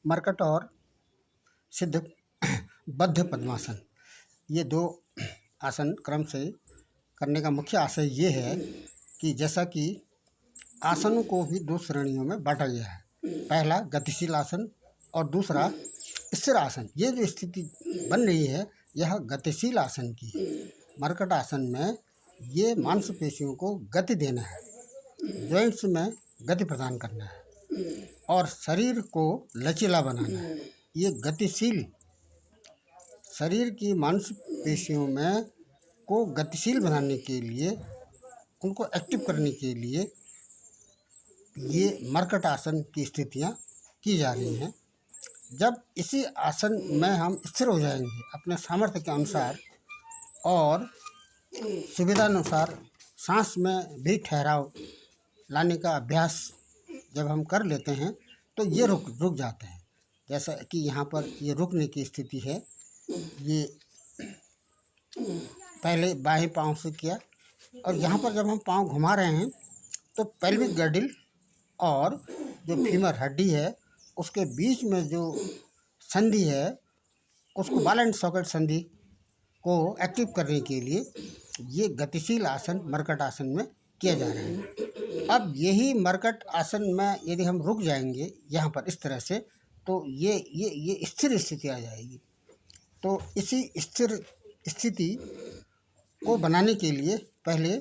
मरकट और सिद्ध बद्ध पद्मासन, ये दो आसन क्रम से करने का मुख्य आशय ये है कि जैसा कि आसनों को भी दो श्रेणियों में बांटा गया है। पहला गतिशील आसन और दूसरा स्थिर आसन। ये जो स्थिति बन रही है यह गतिशील आसन की है। मरकट आसन में ये मांसपेशियों को गति देना है, जॉइंट्स में गति प्रदान करना है और शरीर को लचीला बनाना है। ये गतिशील शरीर की मांसपेशियों में को गतिशील बनाने के लिए, उनको एक्टिव करने के लिए ये मरकट आसन की स्थितियाँ की जा रही हैं। जब इसी आसन में हम स्थिर हो जाएंगे अपने सामर्थ्य के अनुसार और सुविधानुसार, सांस में भी ठहराव लाने का अभ्यास जब हम कर लेते हैं तो ये रुक जाते हैं। जैसा कि यहाँ पर ये रुकने की स्थिति है, ये पहले बाएं पाँव से किया और यहाँ पर जब हम पाँव घुमा रहे हैं तो पेल्विक गर्डिल और जो फीमर हड्डी है उसके बीच में जो संधि है उसको बॉल एंड सॉकेट संधि को एक्टिव करने के लिए ये गतिशील आसन मरकट आसन में किया जा रहा है। अब यही मरकट आसन में यदि हम रुक जाएंगे यहाँ पर इस तरह से तो ये स्थिर स्थिति आ जाएगी। तो इसी स्थिर स्थिति को बनाने के लिए पहले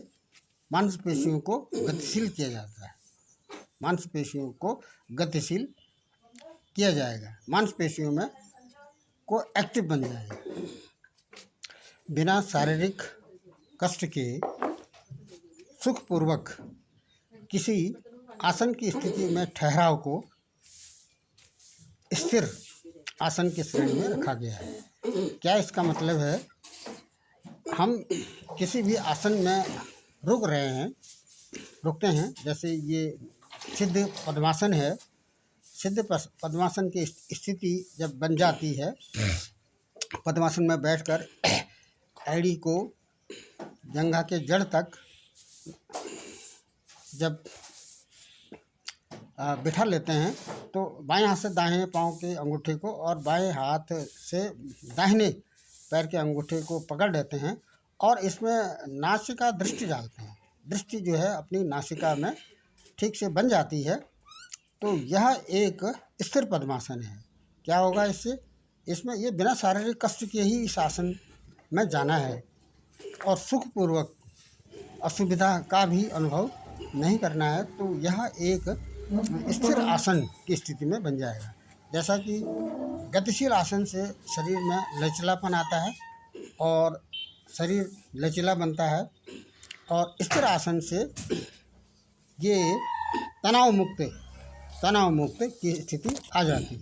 मांसपेशियों को गतिशील किया जाता है। मांसपेशियों को गतिशील किया जाएगा, मांसपेशियों में को एक्टिव बन जाएगा। बिना शारीरिक कष्ट के सुखपूर्वक किसी आसन की स्थिति में ठहराव को स्थिर आसन की श्रेणी में रखा गया है। क्या इसका मतलब है? हम किसी भी आसन में रुकते हैं, जैसे ये सिद्ध पद्मासन है। सिद्ध पद्मासन की स्थिति जब बन जाती है, पद्मासन में बैठकर एड़ी को जंघा के जड़ तक जब बिठा लेते हैं तो बाएं हाथ से दाहिने पांव के अंगूठे को और बाएं हाथ से दाहिने पैर के अंगूठे को पकड़ लेते हैं और इसमें नासिका दृष्टि डालते हैं। दृष्टि जो है अपनी नासिका में ठीक से बन जाती है तो यह एक स्थिर पद्मासन है। क्या होगा इससे? इसमें ये बिना शारीरिक कष्ट के ही इस आसन में जाना है और सुखपूर्वक असुविधा का भी अनुभव नहीं करना है। तो यह एक स्थिर आसन की स्थिति में बन जाएगा। जैसा कि गतिशील आसन से शरीर में लचीलापन आता है और शरीर लचीला बनता है और स्थिर आसन से ये तनाव मुक्त की स्थिति आ जाती है।